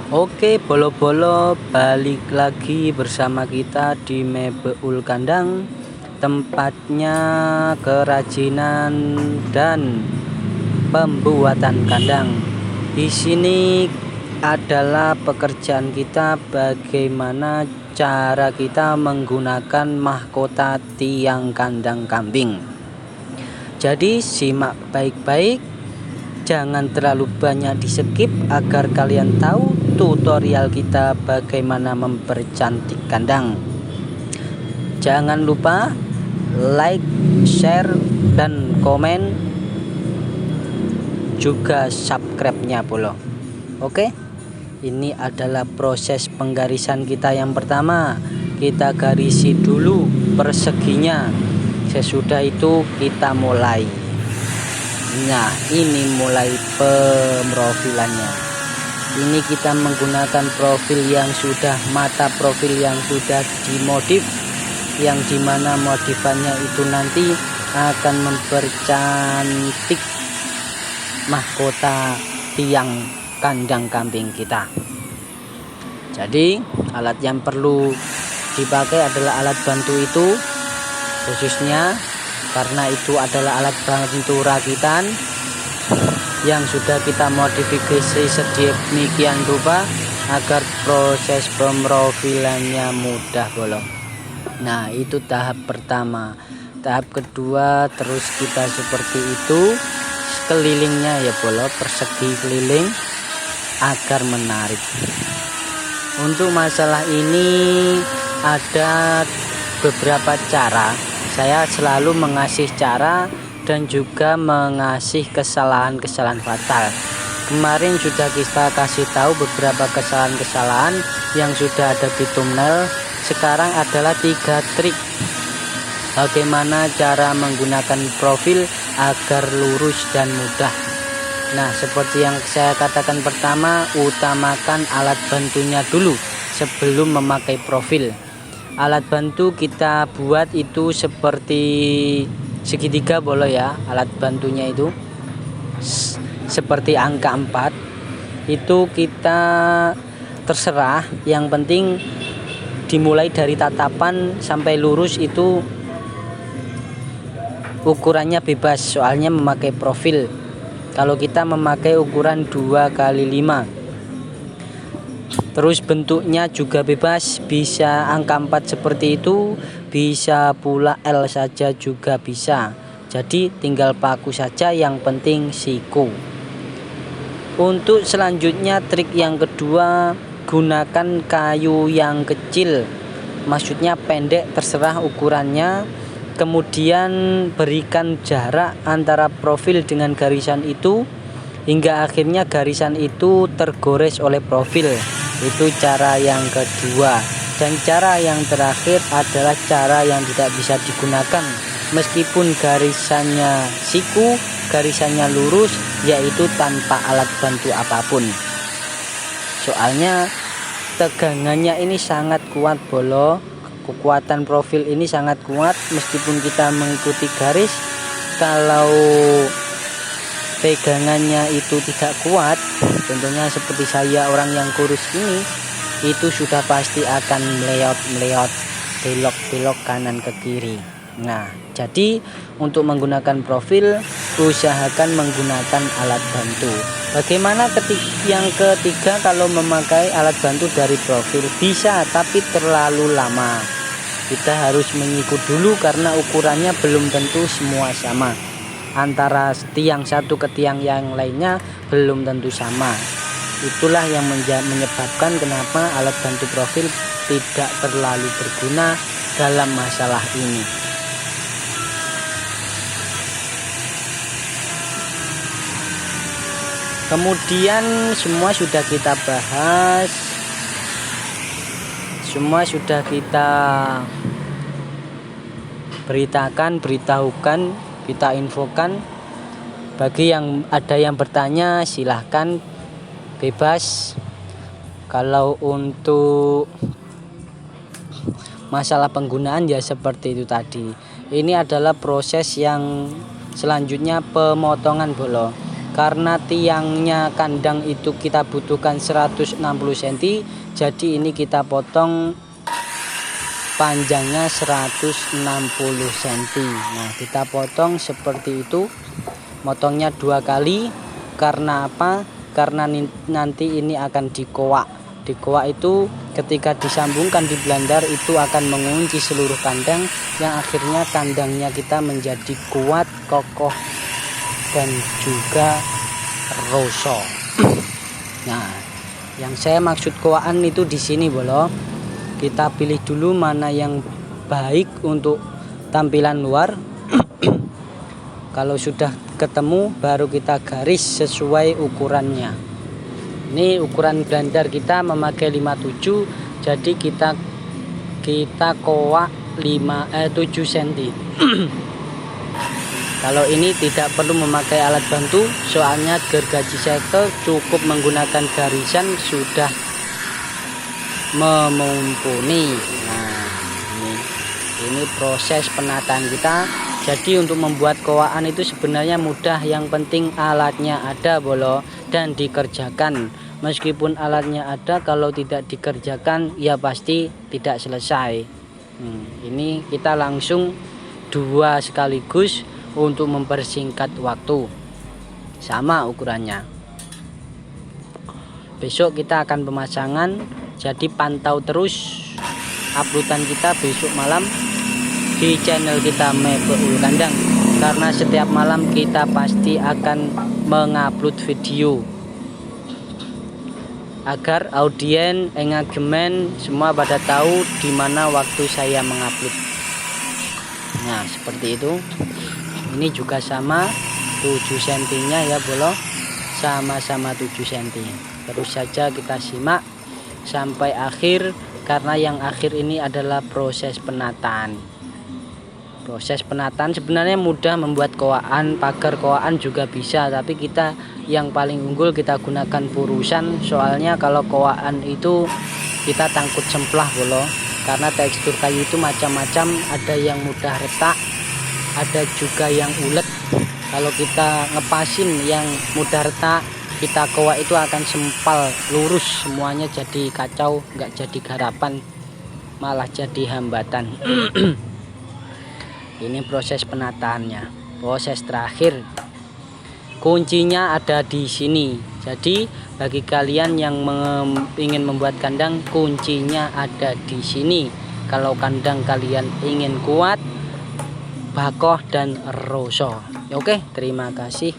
Oke, bolo-bolo balik lagi bersama kita di Mebeul Kandang, tempatnya kerajinan dan pembuatan kandang. Di sini adalah pekerjaan kita, bagaimana cara kita menggunakan mahkota tiang kandang kambing. Jadi simak baik-baik, jangan terlalu banyak di skip agar kalian tahu tutorial kita bagaimana mempercantik kandang. Jangan lupa like, share, dan komen, juga subscribe-nya pula. Oke, ini adalah proses penggarisan kita yang pertama. Kita garisi dulu perseginya. Sesudah itu kita mulai. Nah, ini mulai pemrofilannya. Ini kita menggunakan profil yang sudah mata profil yang sudah dimodif, yang dimana modifannya itu nanti akan mempercantik mahkota tiang kandang kambing kita. Jadi alat yang perlu dipakai adalah alat bantu itu, khususnya karena itu adalah alat bantu rakitan yang sudah kita modifikasi sedemikian rupa agar proses pemrofilannya mudah bolong. Nah, itu tahap pertama. Tahap kedua terus kita seperti itu, kelilingnya ya bolong, persegi keliling agar menarik. Untuk masalah ini ada beberapa cara. Saya selalu mengasih cara dan juga mengasih kesalahan-kesalahan fatal. Kemarin sudah kita kasih tahu beberapa kesalahan-kesalahan yang sudah ada di thumbnail. Sekarang adalah 3 trik bagaimana cara menggunakan profil agar lurus dan mudah. Nah, seperti yang saya katakan pertama, utamakan alat bantunya dulu sebelum memakai profil. Alat bantu kita buat itu seperti segitiga boleh ya, alat bantunya itu seperti angka 4. Itu kita terserah, yang penting dimulai dari tatapan sampai lurus itu ukurannya bebas, soalnya memakai profil. Kalau kita memakai ukuran 2x5, terus bentuknya juga bebas, bisa angka 4 seperti itu, bisa pula L saja juga bisa. Jadi tinggal paku saja, yang penting siku. Untuk selanjutnya trik yang kedua, gunakan kayu yang kecil, maksudnya pendek, terserah ukurannya. Kemudian berikan jarak antara profil dengan garisan itu hingga akhirnya garisan itu tergores oleh profil. Itu cara yang kedua. Dan cara yang terakhir adalah cara yang tidak bisa digunakan meskipun garisannya siku, garisannya lurus, yaitu tanpa alat bantu apapun. Soalnya tegangannya ini sangat kuat bolo. Kekuatan profil ini sangat kuat meskipun kita mengikuti garis. Kalau pegangannya itu tidak kuat, contohnya seperti saya orang yang kurus ini, itu sudah pasti akan meleot, belok kanan ke kiri. Nah, jadi untuk menggunakan profil, usahakan menggunakan alat bantu. Bagaimana yang ketiga, kalau memakai alat bantu dari profil bisa, tapi terlalu lama. Kita harus mengikut dulu karena ukurannya belum tentu semua sama. Antara tiang satu ke tiang yang lainnya belum tentu sama. Itulah yang menyebabkan kenapa alat bantu profil tidak terlalu berguna dalam masalah ini. Kemudian semua sudah kita bahas, semua sudah kita beritahukan, kita infokan. Bagi yang ada yang bertanya, silahkan bebas. Kalau untuk masalah penggunaan ya seperti itu tadi. Ini adalah proses yang selanjutnya, pemotongan bolo. karena tiangnya kandang itu kita butuhkan 160 cm, jadi ini kita potong panjangnya 160 cm. Nah, kita potong seperti itu, motongnya 2 kali. Karena apa? Karena nanti ini akan dikoak. Dikoak itu ketika disambungkan di blender itu akan mengunci seluruh kandang, yang akhirnya kandangnya kita menjadi kuat, kokoh, dan juga roso. Nah, yang saya maksud koakan itu di sini bolo. Kita pilih dulu mana yang baik untuk tampilan luar. Kalau sudah ketemu baru kita garis sesuai ukurannya. Ini ukuran blender kita memakai 57, jadi kita koak 7 cm. Kalau ini tidak perlu memakai alat bantu, soalnya gergaji cycle cukup menggunakan garisan sudah memumpuni. Nah, ini proses penataan kita. Jadi untuk membuat koakan itu sebenarnya mudah, yang penting alatnya ada bolo dan dikerjakan. Meskipun alatnya ada, kalau tidak dikerjakan ya pasti tidak selesai. Ini kita langsung 2 sekaligus untuk mempersingkat waktu. Sama ukurannya. Besok kita akan pemasangan, jadi pantau terus uploadan kita besok malam di channel kita Mebeul Kandang, karena setiap malam kita pasti akan mengupload video agar audien, engagement semua pada tahu di mana waktu saya mengupload. Nah, seperti itu. Ini juga sama 7 cm nya ya bolo, sama-sama 7 cm. Terus saja kita simak sampai akhir, karena yang akhir ini adalah proses penataan. Proses penataan sebenarnya mudah, membuat koakan, pagar koakan juga bisa, tapi kita yang paling unggul kita gunakan purusan, soalnya kalau koakan itu kita takut semplah bolo, karena tekstur kayu itu macam-macam, ada yang mudah retak, ada juga yang ulet. Kalau kita ngepasin yang mudah retak, kita koak itu akan sempal lurus semuanya, jadi kacau, nggak jadi garapan, malah jadi hambatan. Ini proses penataannya, proses terakhir. Kuncinya ada di sini. Jadi bagi kalian yang ingin membuat kandang, kuncinya ada di sini. Kalau kandang kalian ingin kuat, bakoh dan roso. Oke, terima kasih.